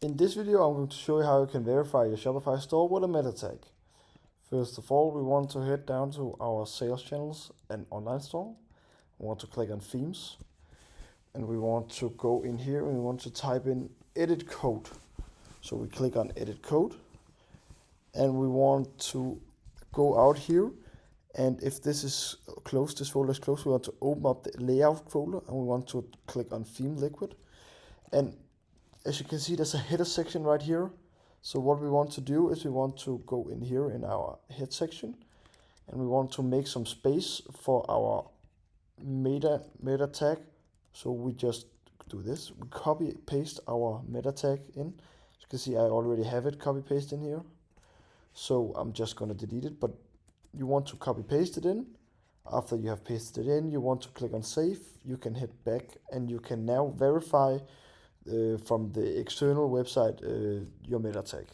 In this video, I'm going to show you how you can verify your Shopify store with a meta tag. First of all, we want to head down to our sales channels and online store. We want to click on themes, and we want to go in here and we want to type in edit code. So we click on edit code, and we want to go out here. And if this is closed, this folder is closed, we want to open up the layout folder, and we want to click on theme liquid. And as you can see, there's a header section right here. So what we want to do is we want to go in here in our head section, and we want to make some space for our meta tag. So we just do this. We copy paste our meta tag in. As you can see, I already have it copy paste in here. So I'm just going to delete it, but you want to copy paste it in. After you have pasted it in, you want to click on save. You can hit back, and you can now verify from the external website your meta tag.